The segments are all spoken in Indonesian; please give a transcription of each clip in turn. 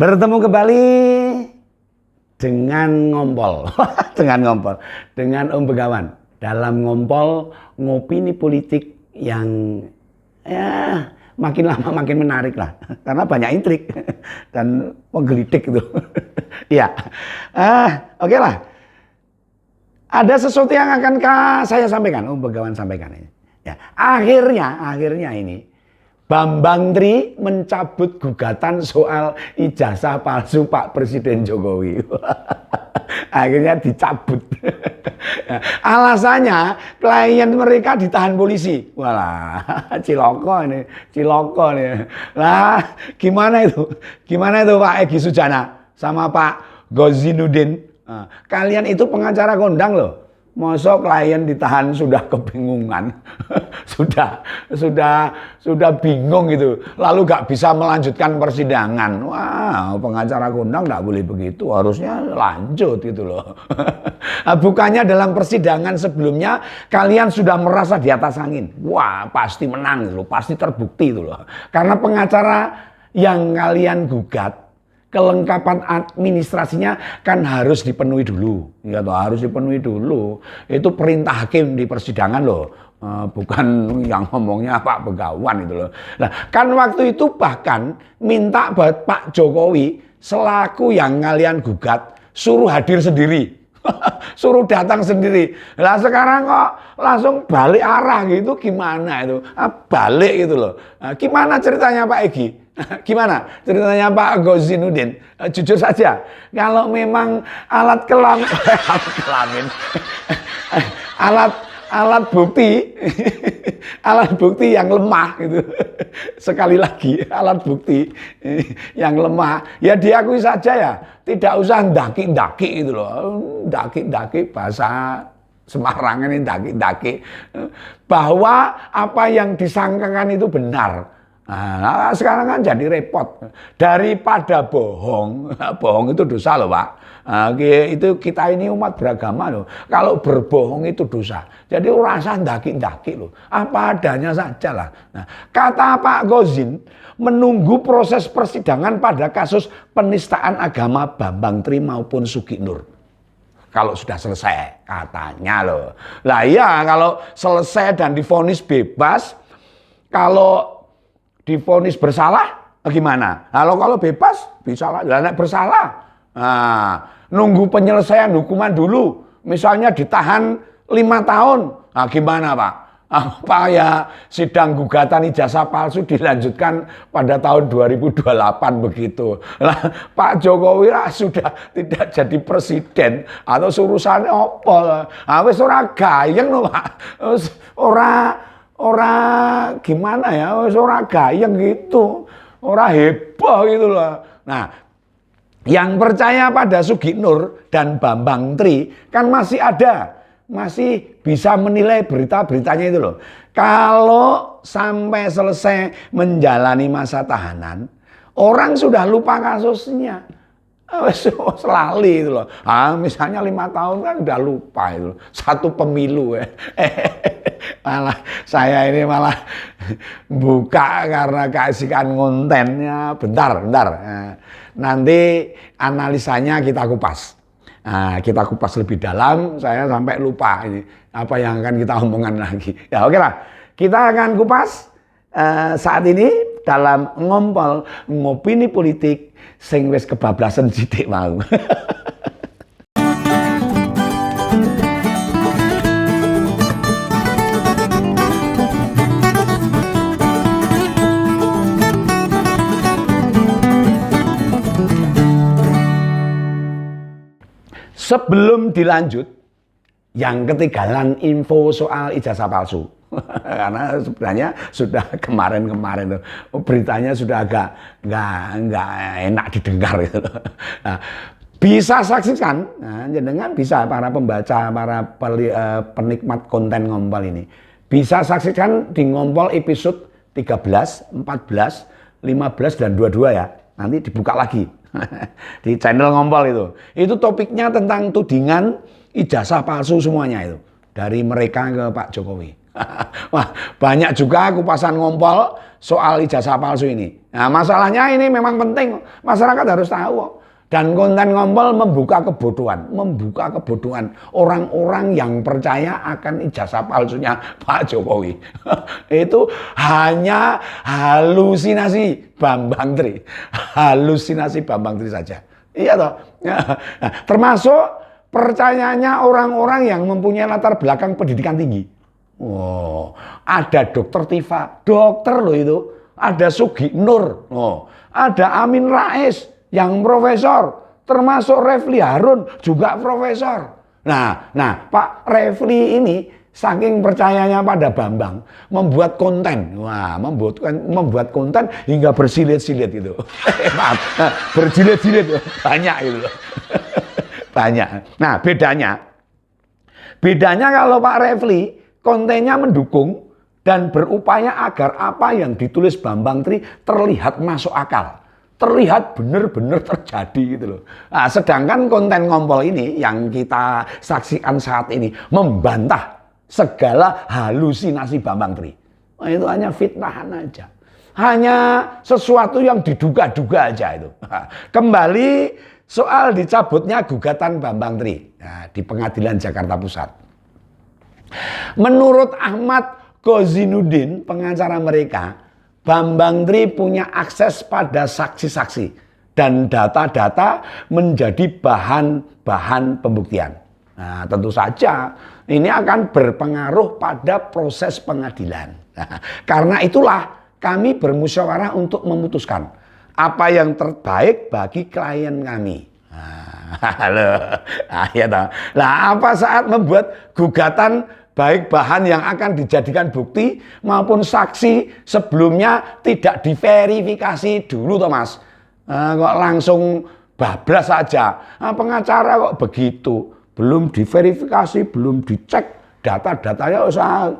Bertemu kembali dengan Ngompol, dengan Om Begawan dalam Ngompol ngopini politik yang ya makin lama makin menarik lah, karena banyak intrik dan menggelitik itu. Iya, oke lah. Ada sesuatu yang akan saya sampaikan, Om Begawan sampaikan ini. Ya, akhirnya ini. Bambang Tri mencabut gugatan soal ijazah palsu Pak Presiden Jokowi. Akhirnya dicabut. Alasannya klien mereka ditahan polisi. Walah, ciloko nih. Lah, gimana itu? Gimana itu Pak Egy Sujana sama Pak Gozinuddin? Kalian itu pengacara kondang loh. Masa klien ditahan sudah kebingungan, sudah bingung gitu, lalu gak bisa melanjutkan persidangan. Wah, pengacara kondang gak boleh begitu, harusnya lanjut gitu loh. Bukannya dalam persidangan sebelumnya kalian sudah merasa di atas angin, wah pasti menang gitu loh, pasti terbukti itu loh. Karena pengacara yang kalian gugat, kelengkapan administrasinya kan harus dipenuhi dulu, ya toh, harus dipenuhi dulu. Itu perintah hakim di persidangan loh, bukan yang ngomongnya Pak Begawan itu loh. Nah, kan waktu itu bahkan minta buat Pak Jokowi selaku yang kalian gugat suruh hadir sendiri, suruh datang sendiri. Lah sekarang kok langsung balik arah gitu, gimana itu? Balik gitu loh. Gimana ceritanya Pak Egy? Gimana ceritanya Pak Gozinuddin? Jujur saja, kalau memang alat kelamin, alat bukti, alat bukti yang lemah gitu. Sekali lagi, alat bukti yang lemah, ya diakui saja ya. Tidak usah daki-daki gitu loh. Daki-daki bahasa Semarang ini daki-daki. Bahwa apa yang disangkakan itu benar. Nah, sekarang kan jadi repot. Daripada bohong, bohong itu dosa loh Pak. Itu kita ini umat beragama loh. Kalau berbohong itu dosa. Jadi rasa daki-daki loh. Apa adanya saja lah. Nah, kata Pak Gozin, menunggu proses persidangan pada kasus penistaan agama Bambang Tri maupun Sugi Nur. Kalau sudah selesai katanya loh. Lah iya, kalau selesai dan divonis bebas, kalau divonis bersalah gimana? Kalau bebas bisa lah, nek bersalah. Nah, nunggu penyelesaian hukuman dulu. Misalnya ditahan 5 tahun. Nah, gimana Pak? Apa ya sidang gugatan ijazah palsu dilanjutkan pada tahun 2028 begitu. Lah Pak Jokowi lah sudah tidak jadi presiden atau urusannya apa? Wis ora gayeng lho Pak. Ora gimana ya, ora gayeng gitu, ora heboh gitu loh. Nah, yang percaya pada Sugi Nur dan Bambang Tri kan masih ada, masih bisa menilai berita-beritanya itu loh. Kalau sampai selesai menjalani masa tahanan, orang sudah lupa kasusnya. Selali itu loh. Misalnya 5 tahun kan udah lupa itu. Satu pemilu ya. Malah saya ini malah buka karena keasikan kontennya. Bentar. Nanti analisanya kita kupas. Kita kupas lebih dalam. Saya sampai lupa ini apa yang akan kita omongkan lagi. Ya oke lah. Kita akan kupas saat ini dalam Ngompol ngopini politik sing wis kebablasan sithik mau. Sebelum dilanjut, yang ketinggalan info soal ijazah palsu. Karena sebenarnya sudah kemarin-kemarin tuh beritanya sudah agak nggak enak didengar gitu. Nah, bisa saksikan, jenengan bisa para pembaca, para penikmat konten Ngompol ini bisa saksikan di Ngompol episode 13, 14, 15 dan 22 ya. Nanti dibuka lagi di channel Ngompol itu. Itu topiknya tentang tudingan ijazah palsu semuanya itu dari mereka ke Pak Jokowi. Wah, banyak juga kupasan Ngompol soal ijazah palsu ini. Nah, masalahnya ini memang penting, masyarakat harus tahu. Dan konten ngompol membuka kebodohan orang-orang yang percaya akan ijazah palsunya Pak Jokowi. Itu hanya halusinasi Bambang Tri saja. Iya toh. Nah, termasuk percayanya orang-orang yang mempunyai latar belakang pendidikan tinggi. Oh, ada Dokter Tifa, dokter loh itu. Ada Sugi Nur, ada Amin Rais yang profesor, termasuk Refli Harun juga profesor. Nah, Pak Refli ini saking percayanya pada Bambang, membuat konten, membuat konten hingga bersilit-silit itu. Maaf, berjilid-jilid banyak itu. Banyak. Nah, bedanya kalau Pak Refli kontennya mendukung dan berupaya agar apa yang ditulis Bambang Tri terlihat masuk akal. Terlihat benar-benar terjadi gitu loh. Nah, sedangkan konten ngompol ini yang kita saksikan saat ini membantah segala halusinasi Bambang Tri. Nah, itu hanya fitnahan aja. Hanya sesuatu yang diduga-duga aja itu. Nah, kembali soal dicabutnya gugatan Bambang Tri di Pengadilan Jakarta Pusat. Menurut Ahmad Kozinuddin, pengacara mereka, Bambang Tri punya akses pada saksi-saksi dan data-data menjadi bahan-bahan pembuktian. Nah, tentu saja ini akan berpengaruh pada proses pengadilan. Nah, karena itulah kami bermusyawarah untuk memutuskan apa yang terbaik bagi klien kami. Apa saat membuat gugatan baik bahan yang akan dijadikan bukti maupun saksi sebelumnya tidak diverifikasi dulu toh Mas. Kok langsung bablas saja. Pengacara kok begitu, belum diverifikasi, belum dicek data-datanya usah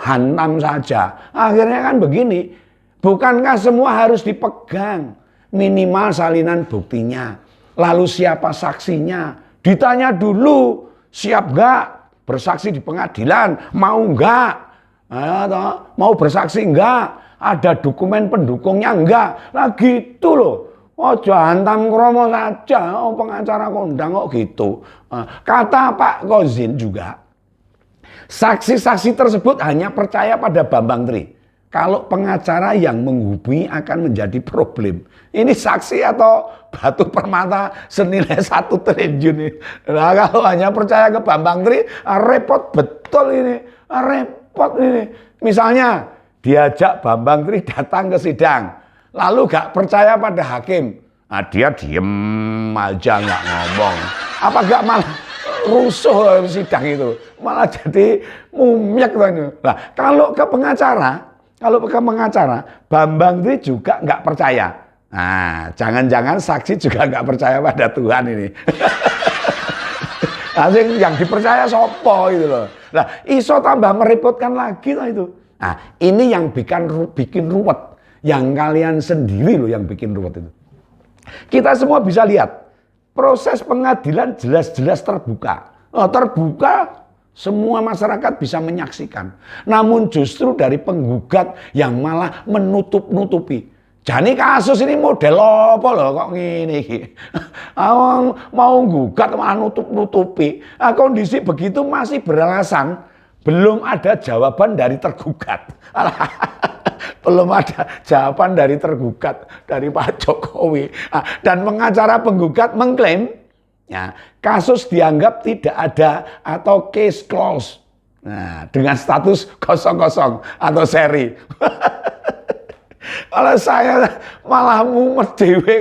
hantam saja. Akhirnya kan begini, bukankah semua harus dipegang, minimal salinan buktinya, lalu siapa saksinya, ditanya dulu siap gak bersaksi di pengadilan, mau enggak? Mau bersaksi enggak? Ada dokumen pendukungnya enggak? Lah gitu loh. Hantam kromo saja, pengacara kondang kok gitu. Kata Pak Kozin juga, saksi-saksi tersebut hanya percaya pada Bambang Tri. Kalau pengacara yang menghubungi akan menjadi problem. Ini saksi atau batu permata senilai 1 triliun ini. Nah, kalau hanya percaya ke Bambang Tri, repot betul ini. Repot ini. Misalnya diajak Bambang Tri datang ke sidang, lalu gak percaya pada hakim. Nah, dia diem aja nggak ngomong. Apa gak malah rusuh sidang itu? Malah jadi mumyak. Nah, kalau ke pengacara, Bambang Tri juga nggak percaya. Nah, jangan-jangan saksi juga nggak percaya pada Tuhan ini. Nanti yang dipercaya sopo itu loh. Nah, iso tambah merepotkan lagi lah itu. Nah, ini yang bikin ruwet. Yang kalian sendiri loh yang bikin ruwet itu. Kita semua bisa lihat proses pengadilan jelas-jelas terbuka. Terbuka. Semua masyarakat bisa menyaksikan. Namun justru dari penggugat yang malah menutup-nutupi. Jadi kasus ini model apa loh kok ngene iki. Mau gugat malah nutup-nutupi. Kondisi begitu masih beralasan belum ada jawaban dari tergugat. Belum ada jawaban dari tergugat dari Pak Jokowi. Dan pengacara penggugat mengklaim ya, kasus dianggap tidak ada atau case closed. Nah, dengan status kosong-kosong atau seri. Kalau saya malah mumet dewe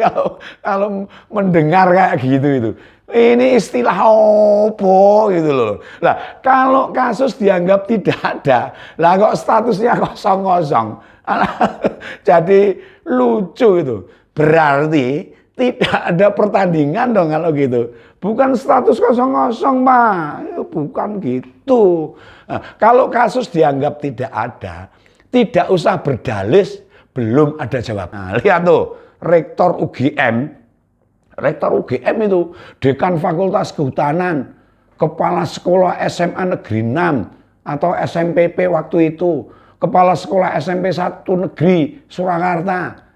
kalau mendengar kayak gitu itu. Ini istilah opo gitu loh. Lah, kalau kasus dianggap tidak ada, lah kok statusnya kosong-kosong. Jadi lucu itu. Berarti tidak ada pertandingan dong kalau gitu. Bukan status kosong-kosong, Pak. Bukan gitu. Nah, kalau kasus dianggap tidak ada, tidak usah berdalis, belum ada jawab. Nah, lihat tuh, Rektor UGM itu, Dekan Fakultas Kehutanan, Kepala Sekolah SMA Negeri 6 atau SMPP waktu itu, kepala sekolah SMP 1 negeri Surakarta,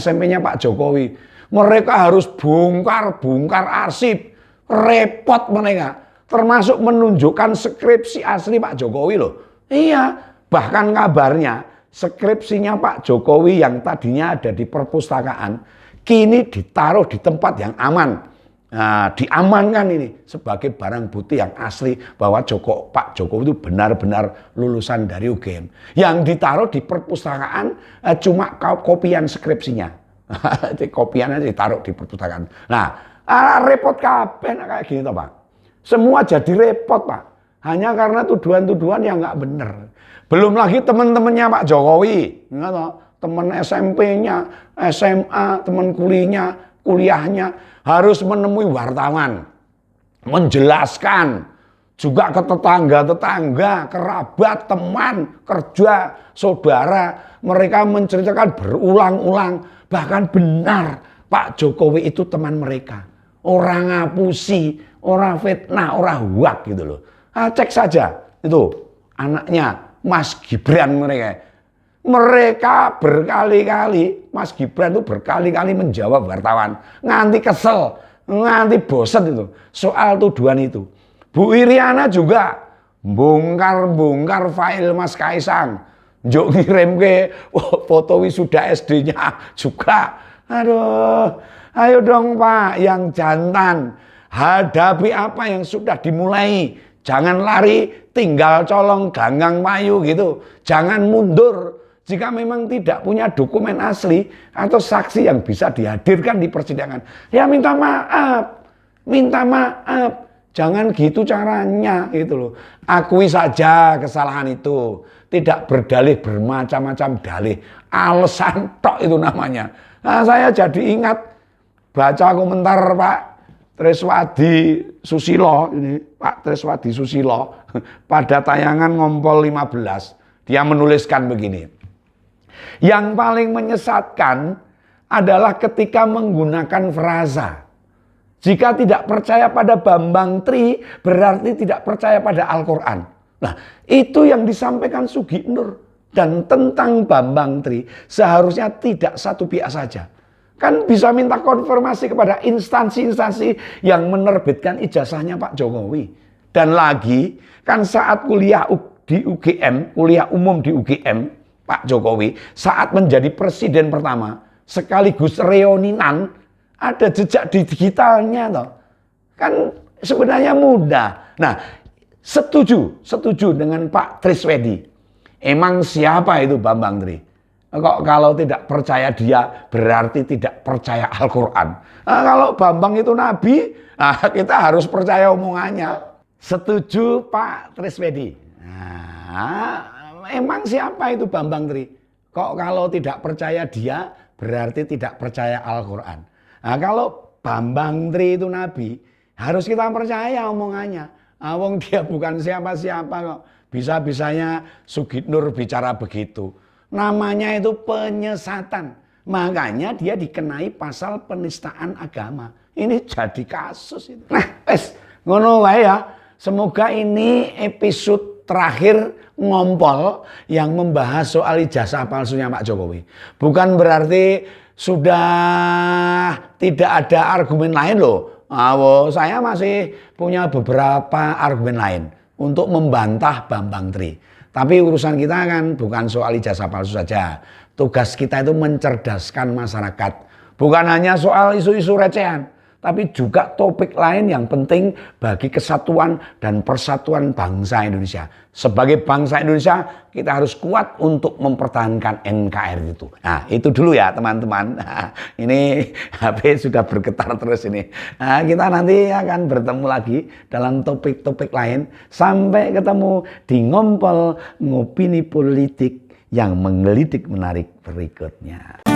SMP-nya Pak Jokowi. Mereka harus bongkar arsip, repot mereka. Termasuk menunjukkan skripsi asli Pak Jokowi loh. Iya, bahkan kabarnya skripsinya Pak Jokowi yang tadinya ada di perpustakaan, kini ditaruh di tempat yang aman. Nah, diamankan ini sebagai barang bukti yang asli bahwa Pak Jokowi itu benar-benar lulusan dari UGM. Yang ditaruh di perpustakaan cuma kopian skripsinya. Kopiannya ditaruh di perpustakaan. Nah, repot kabeh kayak gini toh, Pak. Semua jadi repot, Pak. Hanya karena tuduhan-tuduhan yang nggak benar. Belum lagi teman-temannya Pak Jokowi, teman SMP-nya, SMA, teman kuliahnya harus menemui wartawan, menjelaskan juga ke tetangga-tetangga, kerabat, teman, kerja, saudara. Mereka menceritakan berulang-ulang, bahkan benar Pak Jokowi itu teman mereka. Orang ngapusi, orang fitnah, orang huak gitu loh. Cek saja itu anaknya Mas Gibran mereka. Mereka berkali-kali, Mas Gibran itu berkali-kali menjawab wartawan. Nganti kesel, nganti bosen itu soal tuduhan itu. Bu Iriana juga bongkar file Mas Kaisang. Njuk ngirim ke foto wisuda SD-nya juga. Aduh, ayo dong Pak yang jantan. Hadapi apa yang sudah dimulai. Jangan lari, tinggal colong ganggang payu gitu. Jangan mundur. Jika memang tidak punya dokumen asli atau saksi yang bisa dihadirkan di persidangan, ya minta maaf. Jangan gitu caranya gitu loh. Akui saja kesalahan itu. Tidak berdalih bermacam-macam dalih. Alasan tok itu namanya. Nah, saya jadi ingat baca komentar Pak Treswadi Susilo ini, Pak Treswadi Susilo pada tayangan Ngompol 15. Dia menuliskan begini. Yang paling menyesatkan adalah ketika menggunakan frasa. Jika tidak percaya pada Bambang Tri, berarti tidak percaya pada Al-Quran. Nah, itu yang disampaikan Sugi Nur. Dan tentang Bambang Tri, seharusnya tidak satu pihak saja. Kan bisa minta konfirmasi kepada instansi-instansi yang menerbitkan ijazahnya Pak Jokowi. Dan lagi, kan saat kuliah di UGM, kuliah umum di UGM, Pak Jokowi saat menjadi presiden pertama sekaligus reuninan ada jejak digitalnya toh. Kan sebenarnya mudah. Nah, setuju dengan Pak Triswedi. Emang siapa itu Bambang Tri? Kok kalau tidak percaya dia berarti tidak percaya Al-Quran. Nah, kalau Bambang itu nabi, nah kita harus percaya omongannya. Setuju Pak Triswedi. Nah, emang siapa itu Bambang Tri? Kok kalau tidak percaya dia berarti tidak percaya Al-Quran. Nah, kalau Bambang Tri itu nabi, harus kita percaya omongannya. Wong dia bukan siapa-siapa kok. Bisa-bisanya Sugitnur bicara begitu. Namanya itu penyesatan. Makanya dia dikenai pasal penistaan agama. Ini jadi kasus itu. Nah, ngono wae ya. Semoga ini episode terakhir Ngompol yang membahas soal ijazah palsunya Pak Jokowi. Bukan berarti sudah tidak ada argumen lain loh. Saya masih punya beberapa argumen lain untuk membantah Bambang Tri. Tapi urusan kita kan bukan soal ijazah palsu saja. Tugas kita itu mencerdaskan masyarakat. Bukan hanya soal isu-isu recehan, tapi juga topik lain yang penting bagi kesatuan dan persatuan bangsa Indonesia. Sebagai bangsa Indonesia, kita harus kuat untuk mempertahankan NKRI itu. Nah, itu dulu ya teman-teman. Nah, ini HP sudah bergetar terus ini. Nah, kita nanti akan bertemu lagi dalam topik-topik lain. Sampai ketemu di Ngompol Ngopini Politik yang menggelitik menarik berikutnya.